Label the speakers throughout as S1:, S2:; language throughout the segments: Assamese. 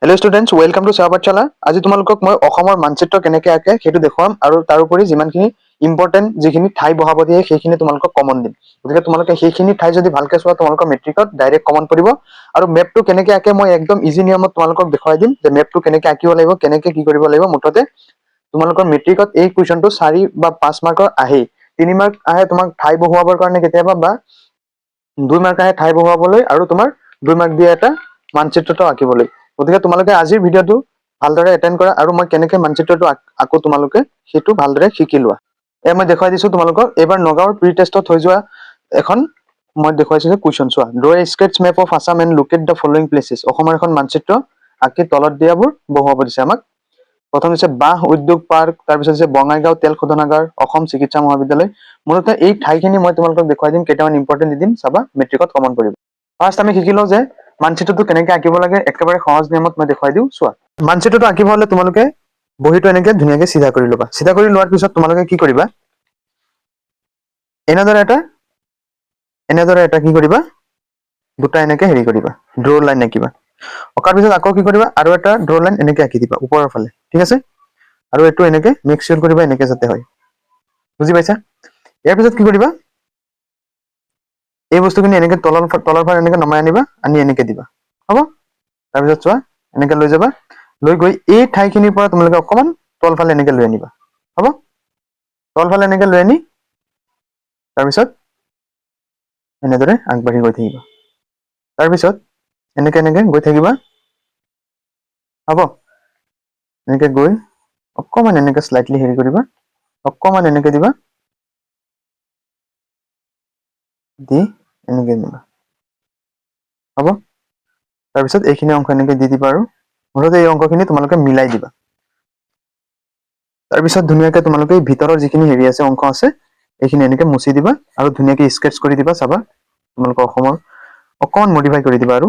S1: হেল্ল' ষ্টুডেণ্টছ, ৱেলকাম টু চাহপাঠশালা। আজি তোমালোকক মই অসমৰ মানচিত্ৰ কেনেকৈ আঁকে সেইটো দেখুৱাম আৰু তাৰোপৰি যিমানখিনি ইম্পৰ্টেণ্ট যিখিনি ঠাই বহাব দিয়ে সেইখিনি তোমালোকক কমন দিম। গতিকে তোমালোকে সেইখিনি ঠাই যদি ভালকৈ চোৱা তোমালোকৰ মেট্ৰিকত ডাইৰেক্ট কমন পৰিব। আৰু মেপটো কেনেকৈ আঁকে মই একদম ইজি নিয়মত তোমালোকক দেখুৱাই দিম যে মেপটো কেনেকৈ আঁকিব লাগিব, কেনেকৈ কি কৰিব লাগিব। মুঠতে তোমালোকৰ মেট্ৰিকত এই কুৱেশ্যনটো 4 বা 5 মাৰ্কৰ আহেই। 3 মাৰ্ক আহে তোমাক ঠাই বহুৱাবৰ কাৰণে কেতিয়াবা, বা 2 মাৰ্ক আহে ঠাই বহুৱাবলৈ, আৰু তোমাৰ 2 মাৰ্ক দিয়ে এটা মানচিত্ৰটো আঁকিবলৈ। গতিকে তোমালোকে আজিৰ ভিডিঅ'টো ভালদৰে এটেণ্ড কৰা আৰু মই কেনেকৈ মানচিত্ৰটো আঁকো তোমালোকে সেইটো ভালদৰে শিকি লোৱা। মই দেখুৱাই দিছো তোমালোকক এইবাৰ নগাঁৱৰ প্ৰি টেষ্টত হৈ যোৱা এখন মই দেখুৱাইছো যে কুৱেশ্যন চোৱা। Draw a sketch map of Assam and locate the following places. অসমৰ এখন মানচিত্ৰ আঁকি তলত দিয়াবোৰ বহুৱাব দিছে আমাক। প্ৰথম দিছে বাঁহ উদ্যোগ পাৰ্ক, তাৰপিছত হৈছে বঙাইগাঁও তেল শোধনাগাৰ, অসম চিকিৎসা মহাবিদ্যালয়। মূলতঃ এই ঠাইখিনি মই তোমালোকক দেখুৱাই দিম, কেইটামান ইম্পৰ্টেণ্ট দি দিম, চাবা মেট্ৰিকত কমন কৰিব। ফাৰ্ষ্ট আমি শিকি লওঁ যে মানচিত্ৰটো কেনেকৈ আঁকিব লাগে। একেবাৰে সহজ নিয়মত মই দেখুৱাই দিওঁ চোৱা। মানচিত্ৰটো আঁকিব হলে তোমালোকে বহীটো এনেকে ধুনীয়াকে চিধা কৰি ল'বা। চিধা কৰি লোৱাৰ পিছত তোমালোকে কি কৰিবা, এনেদৰে এটা কি কৰিবা, দুটা এনেকে হেৰি কৰিবা, ড্ৰ লাইন আঁকিবা। অঁকাৰ পিছত আকৌ কি কৰিবা, আৰু এটা ড্ৰ লাইন এনেকে আঁকি দিবা ওপৰৰ ফালে, ঠিক আছে। আৰু এইটো এনেকে মেক চিয়ৰ কৰিবা এনেকে যাতে হয়, বুজি পাইছা। ইয়াৰ পিছত কি কৰিবা, এই বস্তুখিনি এনেকে তলৰ ফালে এনেকে নমাই আনিবা, আনি এনেকে দিবা, হ'ব। তাৰপিছত চোৱা এনেকে লৈ যাবা, লৈ গৈ এই ঠাইখিনিৰ পৰা তোমালোকে অকমান তলফালে এনেকে লৈ আনিবা, হ'ব। তলফালে এনেকে লৈ আনি তাৰপিছত এনেদৰে আগবাঢ়ি গৈ থাকিবা। তাৰপিছত এনেকে গৈ থাকিবা, হ'ব। এনেকে গৈ অকমান এনেকে শ্লাইটলি হেৰি কৰিবা, অকমান এনেকে দিবা, দি এনেকে দিবা, হ'ব। তাৰপিছত এইখিনি অংশ এনেকে দি দিবা, আৰু মুঠতে এই অংশখিনি তোমালোকে মিলাই দিবা। তাৰপিছত ধুনীয়াকে তোমালোকে ভিতৰৰ যিখিনি হেৰি আছে, অংশ আছে, এইখিনি এনেকে মুচি দিবা আৰু ধুনীয়াকে স্কেটছ কৰি দিবা। চাবা তোমালোকৰ অসমৰ অকমান মডিফাই কৰি দিবা, আৰু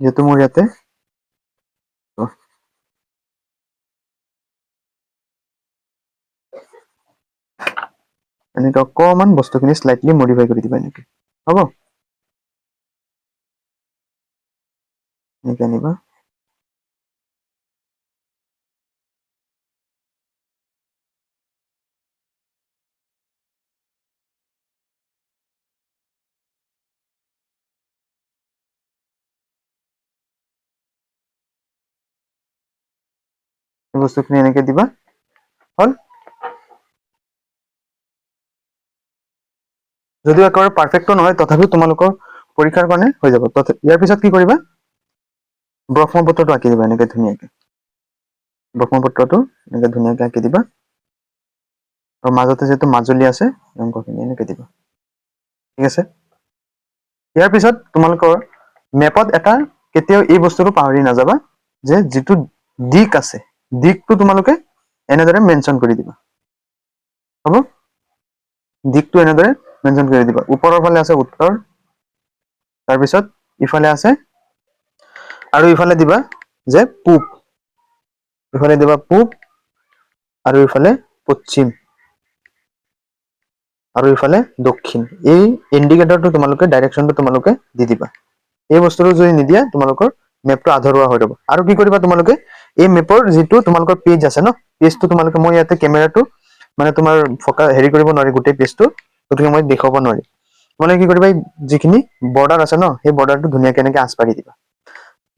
S1: যিহেতু মোৰ ইয়াতে এনেকে অকমান বস্তুখিনি শ্লাইটলি মডিফাই কৰি দিবা, এনেকে, হ'ব। এনেকে আনিবা, এই বস্তুখিনি এনেকে দিবা, হ'ল। যদিও একেবাৰে পাৰফেক্টটো নহয়, তথাপিও তোমালোকৰ পৰীক্ষাৰ কাৰণে হৈ যাব। ইয়াৰ পিছত কি কৰিবা, ব্ৰহ্মপুত্ৰটো আঁকি দিবা এনেকে ধুনীয়াকে। ব্ৰহ্মপুত্ৰটো এনেকে ধুনীয়াকে আঁকি দিবা, আৰু মাজতে যিহেতু মাজুলী আছে অংশখিনি এনেকে দিবা, ঠিক আছে। ইয়াৰ পিছত তোমালোকৰ মেপত এটা কেতিয়াও এই বস্তুটো পাহৰি নাযাবা, যে যিটো দিক আছে, দিকটো তোমালোকে এনেদৰে মেনশ্যন কৰি দিবা, হ'ব। দিকটো এনেদৰে মেনশ্যন কৰি দিবা। ওপৰৰ ফালে আছে উত্তৰ, তাৰপিছত ইফালে আছে, আৰু ইফালে দিবা যে পূব, ইফালে দিবা পূব, আৰু ইফালে পশ্চিম, আৰু ইফালে দক্ষিণ। এই ইণ্ডিকেটৰটো তোমালোকে ডাইৰেকশ্যনটো তোমালোকে দি দিবা। এই বস্তুটো যদি নিদিয়া তোমালোকৰ মেপটো আধৰুৱা হৈ যাব। আৰু কি কৰিবা, তোমালোকে এই মেপৰ যিটো তোমালোকৰ পেজ আছে ন, পেজটো তোমালোকে, মই ইয়াতে কেমেৰাটো মানে তোমাৰ হেৰি কৰিব নোৱাৰি গোটেই পেজটো, গতিকে মই দেখুৱাব নোৱাৰিম। মানে কি কৰিবা, এই যিখিনি বৰ্ডাৰ আছে ন, সেই বৰ্ডাৰটো ধুনীয়াকে এনেকে আঁচ পাৰি দিবা।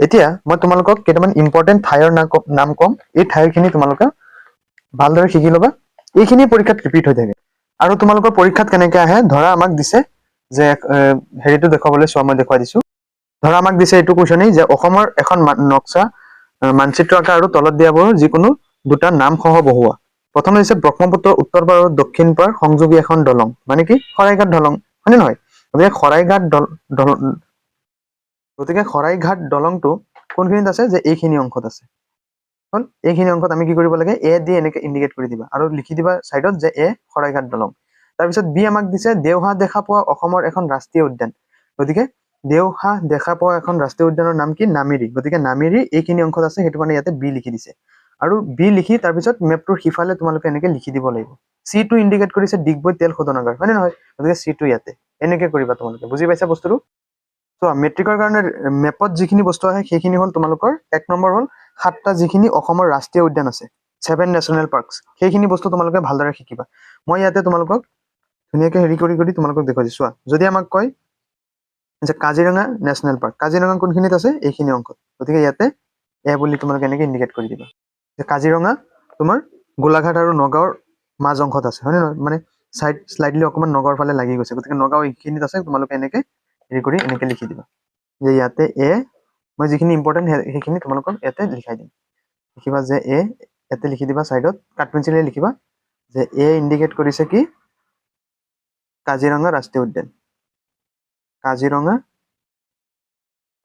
S1: এতিয়া মই তোমালোকক কেইটামান ইম্পৰ্টেণ্ট ঠাইৰ নাম কম, এই ঠাইখিনি তোমালোকে ভালদৰে শিকি ল'বা। এইখিনি পৰীক্ষাত ৰিপিট হৈ থাকে। আৰু তোমালোকৰ পৰীক্ষাত কেনেকে আহে, ধৰা আমাক দিছে যে হেৰিটো দেখুৱাবলৈ, চোৱা মই দেখুৱাই দিছো। ধৰা আমাক দিছে এইটো কুৱেশ্যনেই, যে অসমৰ এখন নক্সা মানচিত্ৰ আঁকা আৰু তলত দিয়াবোৰৰ যিকোনো দুটা নামসহ বহুৱা। প্ৰথমে হৈছে ব্ৰহ্মপুত্ৰৰ উত্তৰ পাৰ আৰু দক্ষিণ পাৰ সংযোগী এখন দলং, মানে কি শৰাইঘাট দলং, হয়নে নহয়। গতিকে শৰাইঘাট দলংটো কোনখিনিত আছে, যে এইখিনি অংশত আছে। হ'ল, এইখিনি অংশত আমি কি কৰিব লাগে, এ দি এনেকে ইণ্ডিকেট কৰি দিবা, আৰু লিখি দিবা চাইডত যে এ শৰাইঘাট দলং। তাৰপিছত বি আমাক দিছে দেওহাঁহ দেখা পোৱা অসমৰ এখন ৰাষ্ট্ৰীয় উদ্যান। গতিকে দেওহাঁহ দেখা পোৱা এখন ৰাষ্ট্ৰীয় উদ্যানৰ নাম কি, নামেৰি। গতিকে নামেৰি এইখিনি অংশত আছে, সেইটো কাৰণে ইয়াতে বি লিখি দিছে। আৰু বি লিখি তাৰপিছত মেপটোৰ সিফালে তোমালোকে এনেকে লিখি দিব লাগিব। চি টো ইণ্ডিকেট কৰিছে ডিগবৈ তেল শোধনাগাৰ, হয় নে নহয়। গতিকে চি টো ইয়াতে এনেকে কৰিবা, তোমালোকে বুজি পাইছা বস্তুটো। চোৱা মেট্ৰিকৰ কাৰণে মেপত যিখিনি বস্তু আহে সেইখিনি হ'ল তোমালোকৰ 1 নম্বৰ হ'ল 7টা যিখিনি অসমৰ ৰাষ্ট্ৰীয় উদ্যান আছে 7 নেশ্যনেল পাৰ্কছ সেইখিনি বস্তু তোমালোকে ভালদৰে শিকিবা মই ইয়াতে তোমালোকক ধুনীয়াকৈ হেৰি কৰি তোমালোকক দেখুৱাই দিছোঁ চোৱা যদি আমাক কয় যে কাজিৰঙা নেশ্যনেল পাৰ্ক কাজিৰঙা কোনখিনিত আছে এইখিনি অংশত গতিকে ইয়াতে এ বুলি তোমালোকে এনেকৈ ইণ্ডিকেট কৰি দিবা যে কাজিৰঙা তোমাৰ গোলাঘাট আৰু নগাঁৱৰ মাজ অংশত আছে হয়নে নহয় মানে সাইড স্লাইডলি অকমান নগাঁৱৰ ফালে লাগি গৈছে গতিকে নগাঁও এইখিনিত আছে তোমালোকে এনেকৈ হেৰি কৰি এনেকৈ লিখি দিবা যে ইয়াতে এ মই যিখিনি ইম্পৰ্টেণ্ট সেইখিনি তোমালোকক ইয়াতে লিখাই দিম লিখিবা যে এ ইয়াতে লিখি দিবা সাইডত কাঠ পেঞ্চিলে লিখিবা যে এ ইণ্ডিকেট কৰিছে কি কাজিৰঙা ৰাষ্ট্ৰীয় উদ্যান কাজিৰঙা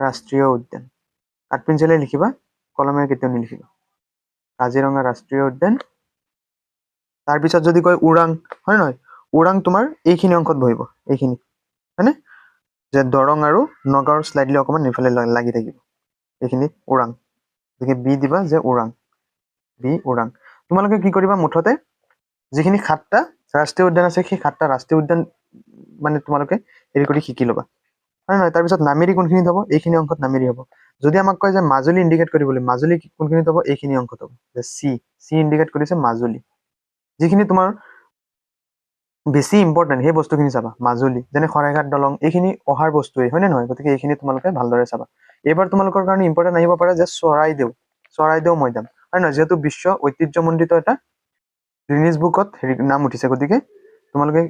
S1: ৰাষ্ট্ৰীয় উদ্যান কাঠ পেঞ্চিলে লিখিবা কলমেৰে কেতিয়াও নিলিখিবা কাজিৰঙা ৰাষ্ট্ৰীয় উদ্যান তাৰপিছত যদি কয় ওৰাং হয় নহয় ওৰাং তোমাৰ এইখিনি অংশত বহিব এইখিনি হয়নে যে দৰং আৰু নগাঁৱৰ স্লাইডলি অকণমান এইফালে লাগি থাকিব এইখিনিত ওৰাং গতিকে বি দিবা যে ওৰাং বি ওৰাং তোমালোকে কি কৰিবা মুঠতে যিখিনি 7টা ৰাষ্ট্ৰীয় উদ্যান আছে সেই 7টা ৰাষ্ট্ৰীয় উদ্যান মানে তোমালোকে হেৰি কৰি শিকি ল'বা হয় নহয় তাৰপিছত নামেৰি কোনখিনিত হ'ব এইখিনি অংশত নামেৰি হ'ব যদি আমাক কয় যে মাজুলী ইণ্ডিকেট কৰিবলৈ মাজুলী কোনখিনিত হ'ব এইখিনি অংশত হ'ব যে চি ইণ্ডিকেট কৰিছে মাজুলী যিখিনি তোমাৰ বেছি ইম্পৰ্টেণ্ট সেই বস্তুখিনি চাবা মাজুলী যেনে শৰাইঘাট দলং এইখিনি অহাৰ বস্তুৱেই হয়নে নহয় গতিকে এইখিনি তোমালোকে ভালদৰে চাবা এইবাৰ তোমালোকৰ কাৰণে ইম্পৰ্টেণ্ট আহিব পাৰে যে চৰাইদেউ মৈদাম হয় নহয় যিহেতু বিশ্ব ঐতিহ্যমণ্ডিত এটা গ্ৰিনিজ বুকত হেৰি নাম উঠিছে গতিকে তোমালোকে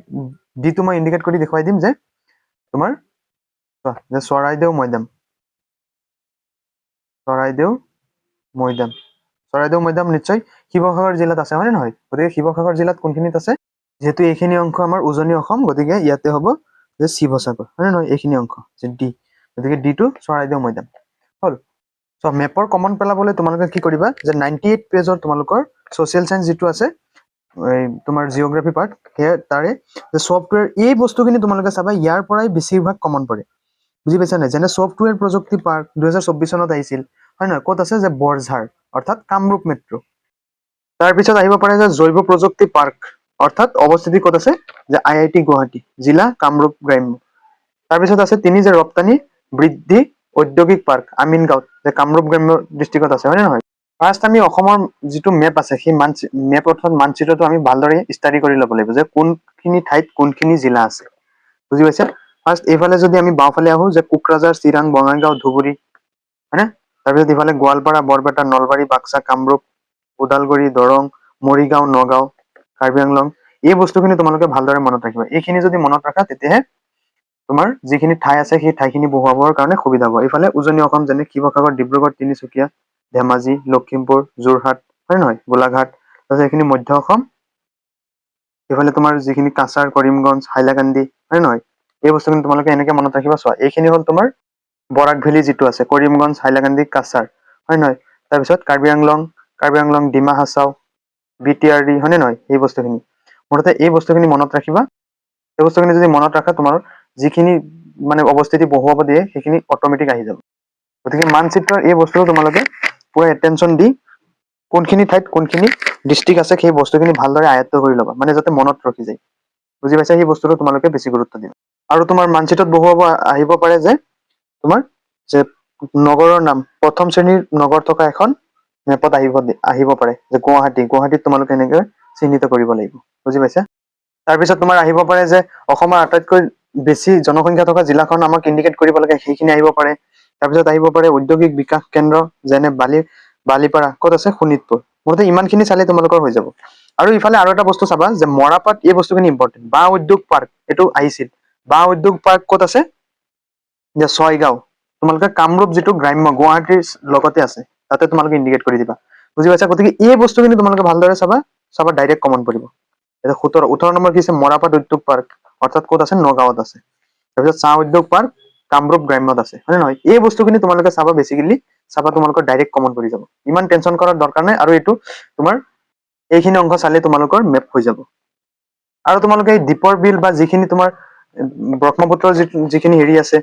S1: ডিটো মই ইণ্ডিকেট কৰি দেখুৱাই দিম যে তোমাৰ যে চৰাইদেউ মৈদাম নিশ্চয় শিৱসাগৰ জিলাত আছে হয়নে নহয় গতিকে শিৱসাগৰ জিলাত কোনখিনিত আছে যেহেতু এইখিনি অংশ আমাৰ উজনি অসম গতিকে ইয়াতে হ'ব যে শিৱসাগৰ হয়নে নহয় এইখিনি অংশ যে ডি গতিকে ডিটো চৰাইদেউ মৈদাম হ'ল চ' মেপৰ কমন পেলাবলৈ তোমালোকে কি কৰিবা যে 98 পেজৰ তোমালোকৰ ছ'চিয়েল চায়েন্স যিটো আছে তোমাৰ জিঅ'গ্ৰাফী পাৰ্ট সেয়া তাৰে যে ছফ্টৱেৰ এই বস্তুখিনি তোমালোকে চাবা ইয়াৰ পৰাই বেছিভাগ কমন পৰে বুজি পাইছা নাই যেনে ছফ্টৱেৰ প্ৰযুক্তি পাৰ্ক 2024 চনত আহিছিল হয় নহয় ক'ত আছে যে বৰঝাৰ অৰ্থাৎ কামৰূপ মেট্ৰ' তাৰপিছত আহিব পাৰে যে জৈৱ প্ৰযুক্তি পাৰ্ক অৰ্থাৎ অৱস্থিতি ক'ত আছে যে IIT গুৱাহাটী জিলা কামৰূপ গ্ৰাম্য তাৰপিছত আছে তিনি যে ৰপ্তানি বৃদ্ধি ঔদ্যোগিক পাৰ্ক আমিনগাঁৱত যে কামৰূপ গ্ৰাম্য ডিষ্ট্ৰিক্টত আছে হয় নে নহয় ফাৰ্ষ্ট আমি অসমৰ যিটো মেপ আছে সেই মেপ অৰ্থাৎ মানচিত্ৰটো আমি ভালদৰে ষ্টাডি কৰি ল'ব লাগিব যে কোনখিনি ঠাইত কোনখিনি জিলা আছে বুজি পাইছে ফাৰ্ষ্ট এইফালে যদি আমি বাওঁফালে আহো যে কোকৰাঝাৰ চিৰাং বঙাইগাঁও ধুবুৰী হয়নে তাৰপিছত ইফালে গোৱালপাৰা বৰপেটা নলবাৰী বাক্সা কামৰূপ ওদালগুৰি দৰং মৰিগাঁও নগাঁও কাৰ্বি আংলং এই বস্তুখিনি তোমালোকে ভালদৰে মনত ৰাখিবা এইখিনি যদি মনত ৰাখা তেতিয়াহে তোমাৰ যিখিনি ঠাই আছে সেই ঠাইখিনি বহুৱাবৰ কাৰণে সুবিধা হ'ব এইফালে উজনি অসম যেনে শিৱসাগৰ ডিব্ৰুগড় তিনিচুকীয়া ধেমাজি লখিমপুৰ যোৰহাট হয় নহয় গোলাঘাট তাৰপিছত এইখিনি মধ্য অসম এইফালে তোমাৰ যিখিনি কাছাৰ কৰিমগঞ্জ হাইলাকান্দি হয় নহয় এই বস্তুখিনি তোমালোকে এনেকে মনত ৰাখিবা চোৱা এইখিনি হ'ল তোমাৰ বৰাক ভেলী যিটো আছে কৰিমগঞ্জ হাইলাকান্দি কাছাৰ হয় নহয় তাৰপিছত কাৰ্বি আংলং ডিমা হাছাও BTRD হয়নে নহয় এই বস্তুখিনি মুঠতে এই বস্তুখিনি মনত ৰাখিবা এই বস্তুখিনি যদি মনত ৰাখা তোমাৰ যিখিনি মানে অৱস্থিতি বহুৱাব দিয়ে সেইখিনি অট'মেটিক আহি যাব গতিকে মানচিত্ৰৰ এই বস্তুটো তোমালোকে পুৰা এটেনশ্যন দি কোনখিনি ঠাইত কোনখিনি ডিষ্ট্ৰিক্ট আছে সেই বস্তুখিনি ভালদৰে আয়ত্ত কৰি ল'বা মানে যাতে মনত ৰখি যায় বুজি পাইছা সেই বস্তুটো তোমালোকে বেছি গুৰুত্ব দিবা আৰু তোমাৰ মানচিত্ৰত বহুৱাব আহিব পাৰে যে তোমাৰ যে নগৰৰ নাম প্ৰথম শ্ৰেণীৰ নগৰ থকা এখন মেপত আহিব পাৰে যে গুৱাহাটীত তোমালোকে এনেকৈ চিহ্নিত কৰিব লাগিব বুজি পাইছা তাৰপিছত তোমাৰ আহিব পাৰে যে অসমৰ আটাইতকৈ বেছি জনসংখ্যা থকা জিলাখন আমাক ইণ্ডিকেট কৰিব লাগে সেইখিনি আহিব পাৰে তাৰপিছত আহিব পাৰে ঔদ্যোগিক বিকাশ কেন্দ্ৰ যেনে বালিপাৰা ক'ত আছে শোণিতপুৰ মুঠতে ইমানখিনি চালে তোমালোকৰ হৈ যাব আৰু ইফালে আৰু এটা বস্তু চাবা যে মৰাপাট এই বস্তুখিনি ইম্পৰ্টেণ্ট বাঁহ উদ্যোগ পাৰ্ক এইটো আহিছিল বাঁহ উদ্যোগ পাৰ্ক ক'ত আছে যে ছয়গাঁও তোমালোকে কামৰূপ যিটো গ্ৰাম্য গুৱাহাটীৰ লগতে আছে তাতে তোমালোকে ইণ্ডিকেট কৰি দিবা বুজি পাইছা গতিকে এই বস্তুখিনি তোমালোকে ভালদৰে চাবা ডাইৰেক্ট কমন পৰিব এতিয়া 18 নম্বৰ কি আছে মৰাপাট উদ্যোগ পাৰ্ক অৰ্থাৎ ক'ত আছে নগাঁৱত আছে তাৰপিছত চাহ উদ্যোগ পাৰ্ক কামৰূপ গ্ৰাম্যত আছে হয় নহয় এই বস্তুখিনি তোমালোকে চাবা বেছিকেলি চাবা তোমালোকৰ ডাইৰেক্ট কমন পৰি যাব ইমান টেনশ্যন কৰাৰ দৰকাৰ নাই আৰু এইটো তোমাৰ এইখিনি অংশ চালে তোমালোকৰ মেপ হৈ যাব আৰু তোমালোকে এই দীপৰ বিল বা যিখিনি তোমাৰ ব্ৰহ্মপুত্ৰৰ যিখিনি হেৰি আছে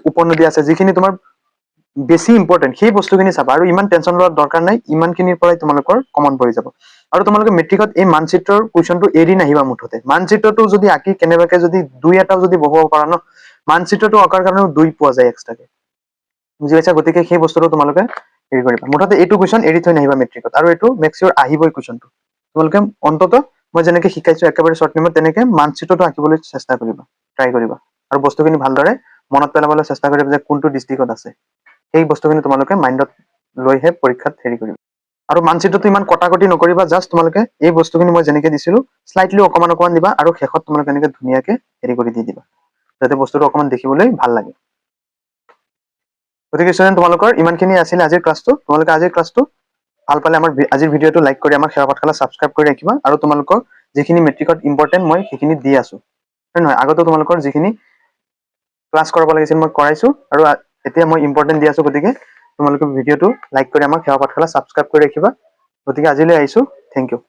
S1: উপনদী আছে যিখিনি তোমাৰ বেছি ইম্পৰ্টেণ্ট সেই বস্তুখিনি চাবা আৰু ইমান টেনশ্যন লোৱাৰ দৰকাৰ নাই ইমানখিনিৰ পৰাই তোমালোকৰ কমন পৰি যাব আৰু তোমালোকে মেট্ৰিকত এই মানচিত্ৰৰ কুৱেশ্যনটো এৰি নাহিবা মুঠতে মানচিত্ৰটো যদি আঁকি কেনেবাকে যদি দুই এটাও যদি বহুৱাব পাৰা ন মানচিত্ৰটো অঁকাৰ কাৰণেও 2 পোৱা যায় এক্সট্ৰাকে বুজি পাইছা গতিকে সেই বস্তুটো তোমালোকে হেৰি কৰিবা মুঠতে এইটো কুৱেশ্যন এৰি থৈ নাহিবা মেট্ৰিকত আৰু এইটো মেক্সিঅৰ আহিবই কুৱেশ্যনটো তোমালোকে অন্তত মই যেনেকৈ শিকাইছো একেবাৰে শ্বৰ্ট নিমত তেনেকৈ মানচিত্ৰটো আঁকিবলৈ চেষ্টা কৰিবা ট্ৰাই কৰিবা আৰু বস্তুখিনি ভালদৰে মনত পেলাবলৈ চেষ্টা কৰিবা যে কোনটো ডিষ্ট্ৰিক্টত আছে সেই বস্তুখিনি তোমালোকে মাইণ্ডত লৈহে পৰীক্ষাত হেৰি কৰিবা আৰু মানচিত্ৰটো ইমান কটাকটি নকৰিবা জাষ্ট তোমালোকে এই বস্তুখিনি মই যেনেকৈ দিছিলো স্লাইটলি অকণমান দিবা আৰু শেষত তোমালোকে এনেকৈ ধুনীয়াকৈ হেৰি কৰি দি দিবা যাতে বস্তুটো অকণমান দেখিবলৈ ভাল লাগে গতিকে ষ্টুডেণ্ট তোমালোকৰ ইমানখিনি আছিলে আজিৰ ক্লাছটো তোমালোকে আজিৰ ক্লাছটো ভাল পালে আমাৰ আজিৰ ভিডিঅ'টো লাইক কৰি আমাৰ সেৱা পাঠশালা ছাবস্ক্ৰাইব কৰি ৰাখিবা আৰু তোমালোকক যিখিনি মেট্ৰিকত ইম্পৰ্টেণ্ট মই সেইখিনি দি আছো হয় নহয় আগতে তোমালোকৰ যিখিনি ক্লাছ কৰাব লাগিছিল মই কৰাইছো আৰু এতিয়া মই ইম্পৰ্টেণ্ট দি আছো গতিকে তোমালোকে ভিডিঅ'টো লাইক কৰি আমাক সেৱা পাঠশালা ছাবস্ক্ৰাইব কৰি ৰাখিবা গতিকে আজিলৈ আহিছো থেংক ইউ